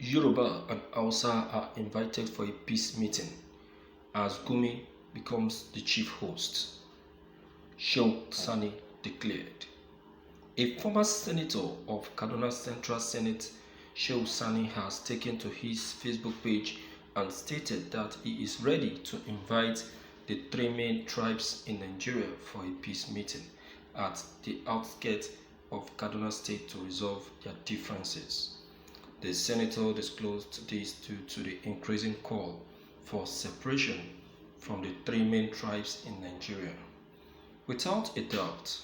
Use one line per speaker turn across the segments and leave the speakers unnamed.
Yoruba and Hausa are invited for a peace meeting as Gumi becomes the chief host, Sheikh Sani declared. A former senator of Kaduna Central Senate, Sheikh Sani, has taken to his Facebook page and stated that he is ready to invite the three main tribes in Nigeria for a peace meeting at the outskirts of Kaduna State to resolve their differences. The senator disclosed this due to the increasing call for separation from the three main tribes in Nigeria. Without a doubt,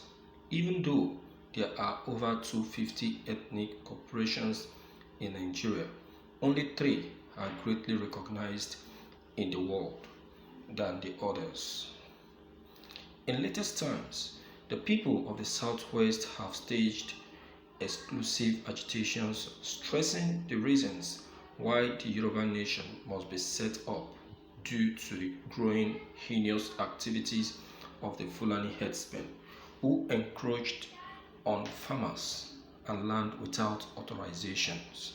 even though there are over 250 ethnic corporations in Nigeria, only three are greatly recognized in the world than the others. In latest times, the people of the Southwest have staged exclusive agitations stressing the reasons why the Yoruba nation must be set up due to the growing heinous activities of the Fulani herdsmen who encroached on farmers and land without authorizations.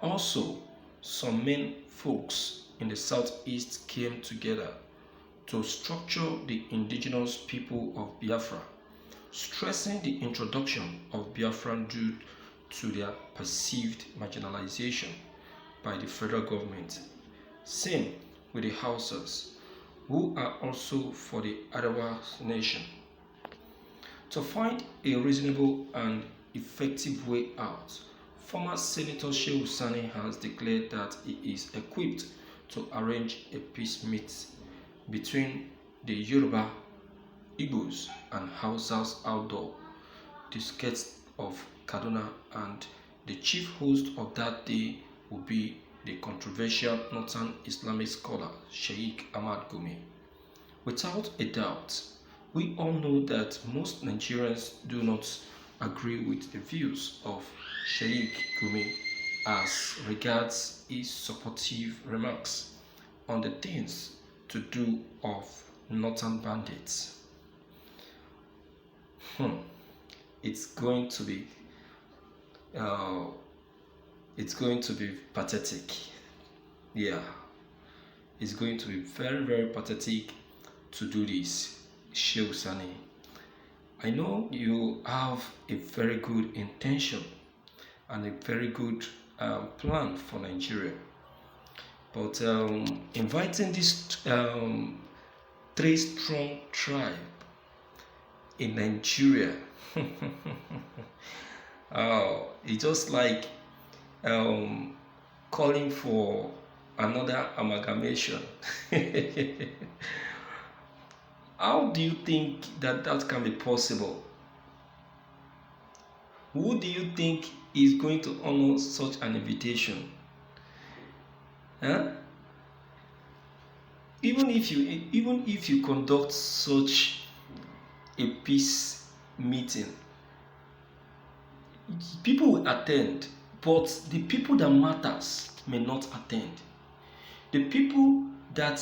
Also, some main folks in the southeast came together to structure the indigenous people of Biafra, stressing the introduction of Biafran due to their perceived marginalization by the federal government. Same with the Hausas, who are also for the Arawa nation. To find a reasonable and effective way out, former Senator Shehu Sani has declared that he is equipped to arrange a peace meet between the Yoruba, Igbos, and Hausas outdoor the skirts of Kaduna, and the chief host of that day will be the controversial Northern Islamic scholar Sheikh Ahmad Gumi. Without a doubt, we all know that most Nigerians do not agree with the views of Sheikh Gumi as regards his supportive remarks on the things to do of northern bandits. It's going to be uh, it's going to be pathetic. Yeah, it's going to be very, very pathetic to do this, Sheikh Sani. I know you have a very good intention and a very good plan for Nigeria, but inviting this three strong tribe in Nigeria, it's just like calling for another amalgamation. How do you think that that can be possible? Who do you think is going to honor such an invitation? Huh? Even if you conduct such a peace meeting, people will attend, but the people that matters may not attend. The people that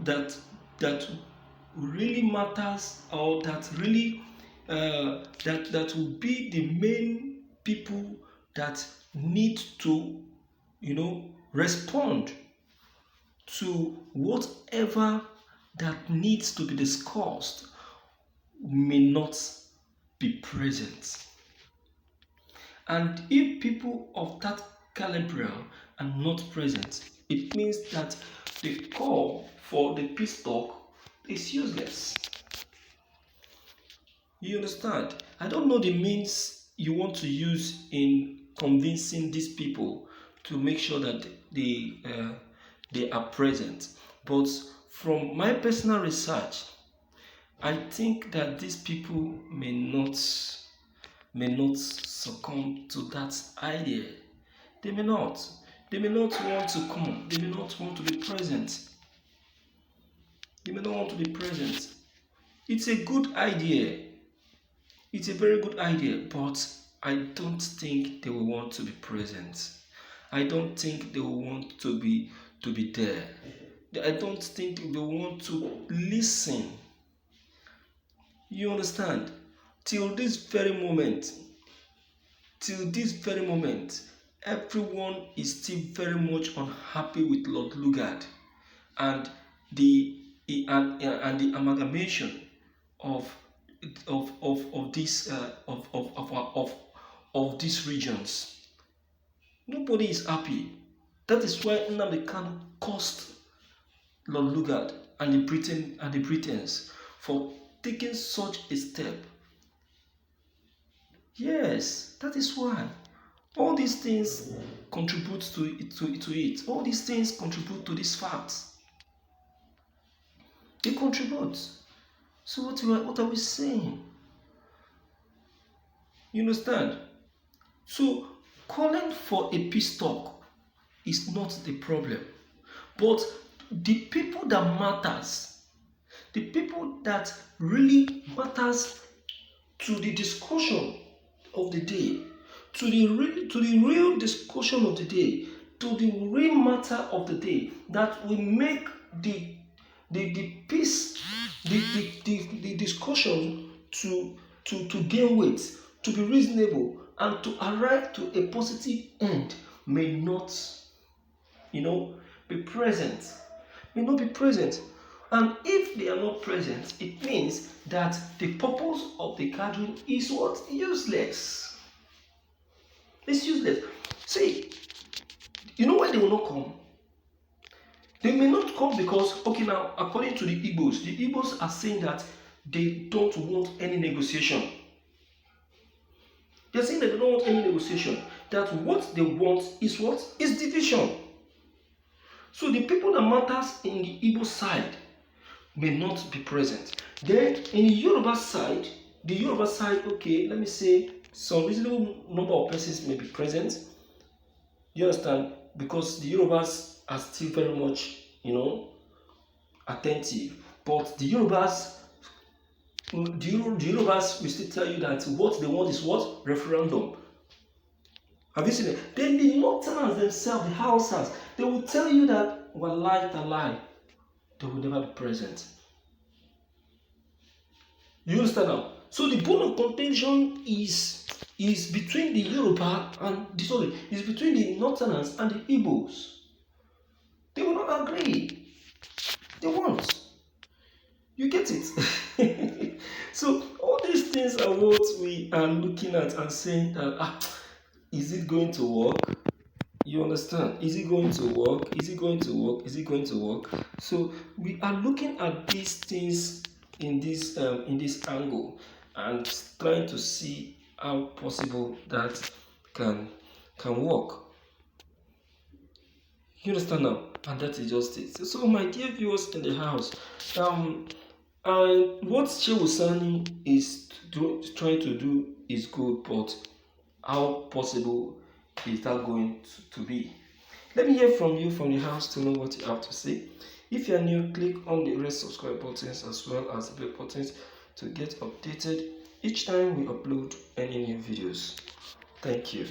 that that really matters, or that really that will be the main people that need to respond to whatever that needs to be discussed may not be present. And if people of that caliber are not present, it means that the call for the peace talk is useless. You understand? I don't know the means you want to use in convincing these people to make sure that they are present. But from my personal research, I think that these people may not succumb to that idea. They may not. They may not want to come. They may not want to be present. They may not want to be present. It's a good idea. It's a very good idea, but I don't think they will want to be present. I don't think they will want to be there. I don't think they want to listen. You understand? Till this very moment, everyone is still very much unhappy with Lord Lugard and the amalgamation of of these regions. Nobody is happy. That is why Nnamdi Kanu cost Lord Lugard and the Britons for taking such a step. Yes, that is why. All these things contribute to it. All these things contribute to this fact. They contribute. So what are we saying? You understand? So calling for a peace talk is not the problem. But the people that matters, the people that really matters to the discussion of the day, to the real discussion of the day, to the real matter of the day, that will make the peace, the discussion to gain weight, to be reasonable, and to arrive to a positive end may not, be present. May not be present. And if they are not present, it means that the purpose of the gathering is what? Useless. It's useless. See, you know why they will not come? They may not come because, okay, now, according to the Igbos are saying that they don't want any negotiation. They're saying that they don't want any negotiation. That what they want is what? Is division. So the people that matters in the Igbo side may not be present. Then in the Yoruba side, okay, let me say some reasonable number of persons may be present. You understand? Because the Yorubas are still very much, attentive. But the Yorubas will still tell you that what they want is what? Referendum. Have you seen it? Then the Northerners themselves, the Hausas, they will tell you that lie. They will never be present. You understand now? So the bone of contention is between the Yoruba and is between the Northerners and the Igbos. They will not agree. They won't. You get it? So all these things are what we are looking at and saying that is it going to work? You understand? Is it going to work? Is it going to work? Is it going to work? So we are looking at these things in this angle and trying to see how possible that can work. You understand now? And that is just it. So my dear viewers in the house, and what Shehu Sani is trying to do is good, but how possible is that going to be? Let me hear from you from the house to know what you have to say. If you are new, click on the red subscribe buttons as well as the bell buttons to get updated each time we upload any new videos. Thank you.